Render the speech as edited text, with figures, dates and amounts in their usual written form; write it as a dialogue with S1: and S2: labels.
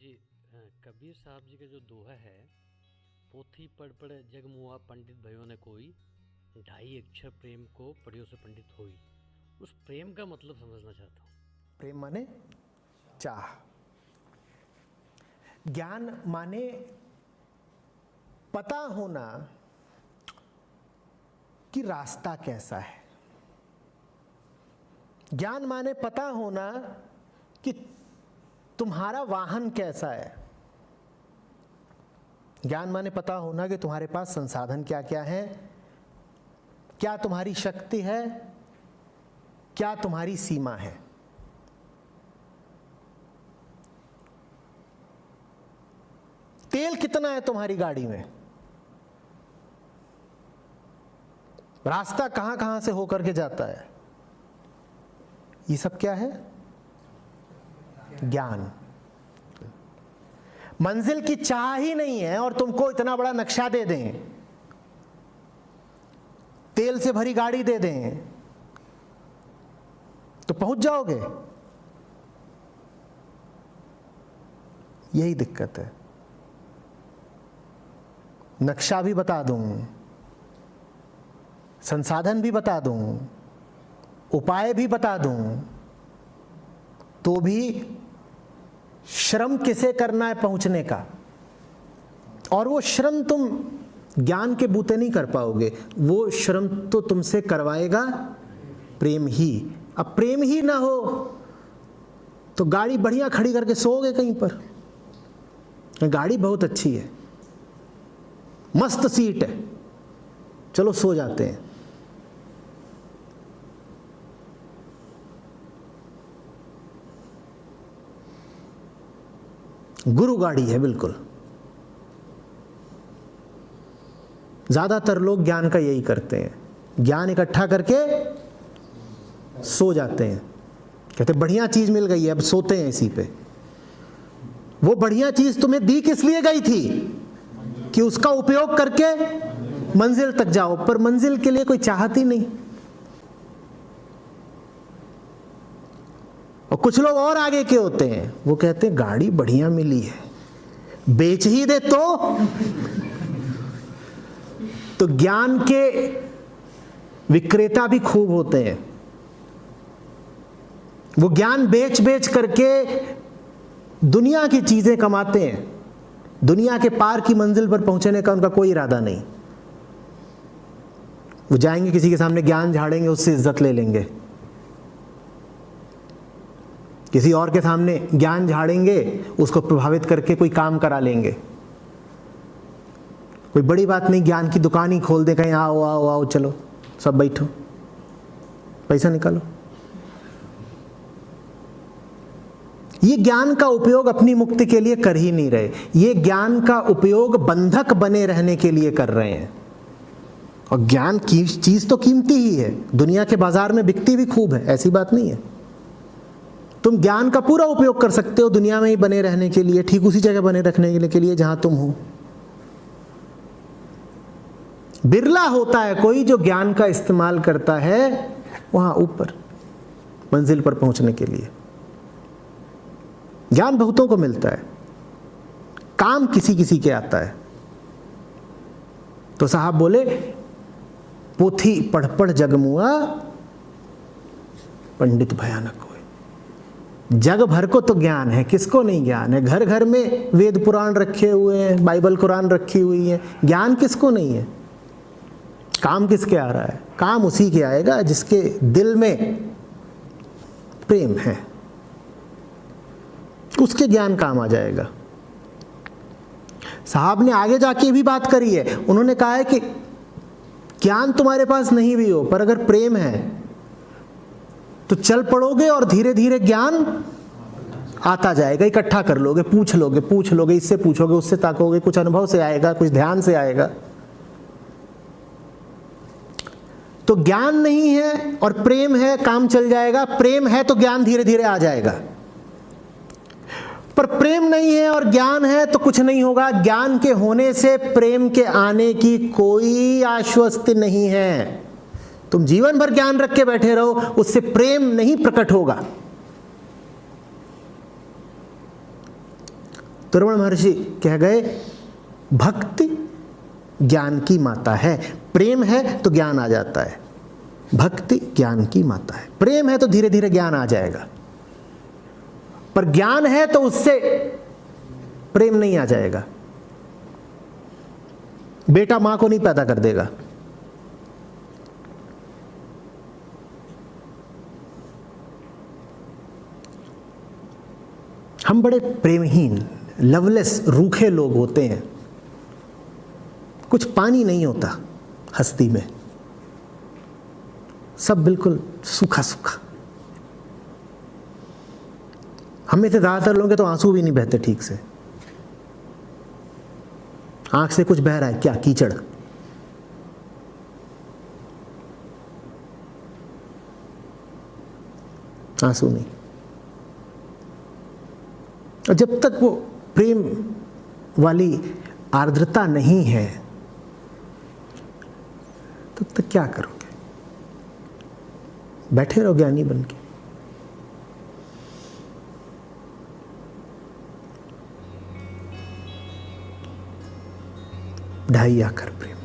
S1: जी। कबीर साहब जी का जो दोहा है, पोथी पढ़ पढ़ जग मुआ पंडित भयो ने कोई, ढाई अक्षर प्रेम को पढ़ियो से पंडित होई। उस प्रेम का मतलब समझना चाहता हूँ।
S2: प्रेम माने चाह, ज्ञान माने पता होना कि रास्ता कैसा है। ज्ञान माने पता होना कि तुम्हारा वाहन कैसा है। ज्ञान माने पता होना कि तुम्हारे पास संसाधन क्या क्या है, क्या तुम्हारी शक्ति है, क्या तुम्हारी सीमा है। तेल कितना है तुम्हारी गाड़ी में, रास्ता कहां कहां से होकर के जाता है, ये सब क्या है? ज्ञान। मंजिल की चाह ही नहीं है और तुमको इतना बड़ा नक्शा दे दें, तेल से भरी गाड़ी दे दें, तो पहुंच जाओगे? यही दिक्कत है। नक्शा भी बता दूं, संसाधन भी बता दूं, उपाय भी बता दूं, तो भी श्रम किसे करना है पहुंचने का, और वो श्रम तुम ज्ञान के बूते नहीं कर पाओगे। वो श्रम तो तुमसे करवाएगा प्रेम ही। अब प्रेम ही ना हो तो गाड़ी बढ़िया खड़ी करके सोओगे कहीं पर। गाड़ी बहुत अच्छी है, मस्त सीट है, चलो सो जाते हैं। गुरु गाड़ी है बिल्कुल। ज्यादातर लोग ज्ञान का यही करते हैं, ज्ञान इकट्ठा करके सो जाते हैं। कहते बढ़िया चीज मिल गई है, अब सोते हैं इसी पे। वो बढ़िया चीज तुम्हें दी किस लिए गई थी? कि उसका उपयोग करके मंजिल तक जाओ, पर मंजिल के लिए कोई चाहत ही नहीं। और कुछ लोग और आगे के होते हैं, वो कहते हैं गाड़ी बढ़िया मिली है, बेच ही दे तो ज्ञान के विक्रेता भी खूब होते हैं। वो ज्ञान बेच बेच करके दुनिया की चीजें कमाते हैं। दुनिया के पार की मंजिल पर पहुंचने का उनका कोई इरादा नहीं। वो जाएंगे किसी के सामने ज्ञान झाड़ेंगे, उससे इज्जत ले लेंगे। किसी और के सामने ज्ञान झाड़ेंगे, उसको प्रभावित करके कोई काम करा लेंगे। कोई बड़ी बात नहीं, ज्ञान की दुकान ही खोल दे, कहीं आओ आओ आओ, चलो सब बैठो, पैसा निकालो। ये ज्ञान का उपयोग अपनी मुक्ति के लिए कर ही नहीं रहे, ये ज्ञान का उपयोग बंधक बने रहने के लिए कर रहे हैं। और ज्ञान की चीज तो कीमती ही है, दुनिया के बाजार में बिकती भी खूब है, ऐसी बात नहीं है। तुम ज्ञान का पूरा उपयोग कर सकते हो दुनिया में ही बने रहने के लिए, ठीक उसी जगह बने रखने के लिए जहां तुम हो। बिरला होता है कोई जो ज्ञान का इस्तेमाल करता है वहां ऊपर मंजिल पर पहुंचने के लिए। ज्ञान बहुतों को मिलता है, काम किसी किसी के आता है। तो साहब बोले पोथी पढ़ पढ़ जगमुआ पंडित भयानक होए। जग भर को तो ज्ञान है, किसको नहीं ज्ञान है? घर घर में वेद पुराण रखे हुए हैं, बाइबल कुरान रखी हुई है, ज्ञान किसको नहीं है? काम किसके आ रहा है? काम उसी के आएगा जिसके दिल में प्रेम है, उसके ज्ञान काम आ जाएगा। साहब ने आगे जाके भी बात करी है, उन्होंने कहा है कि ज्ञान तुम्हारे पास नहीं भी हो, पर अगर प्रेम है तो चल पड़ोगे और धीरे धीरे ज्ञान आता जाएगा। इकट्ठा कर लोगे, पूछ लोगे, इससे पूछोगे, उससे ताकोगे, कुछ अनुभव से आएगा, कुछ ध्यान से आएगा। तो ज्ञान नहीं है और प्रेम है, काम चल जाएगा। प्रेम है तो ज्ञान धीरे धीरे आ जाएगा। पर प्रेम नहीं है और ज्ञान है तो कुछ नहीं होगा। ज्ञान के होने से प्रेम के आने की कोई आश्वस्ति नहीं है। तुम जीवन भर ज्ञान रख के बैठे रहो, उससे प्रेम नहीं प्रकट होगा। तो रमण महर्षि कह गए भक्ति ज्ञान की माता है। प्रेम है तो ज्ञान आ जाता है, भक्ति ज्ञान की माता है। प्रेम है तो धीरे धीरे ज्ञान आ जाएगा, पर ज्ञान है तो उससे प्रेम नहीं आ जाएगा। बेटा मां को नहीं पैदा कर देगा। हम बड़े प्रेमहीन, लवलेस, रूखे लोग होते हैं। कुछ पानी नहीं होता हस्ती में, सब बिल्कुल सूखा सूखा। हमें से ज्यादातर लोग तो आंसू भी नहीं बहते ठीक से। आंख से कुछ बह रहा है, क्या कीचड़। आंसू नहीं। और जब तक वो प्रेम वाली आर्द्रता नहीं है तब तक क्या करोगे? बैठे रहो ज्ञानी बन के। ढाई आकर प्रेम।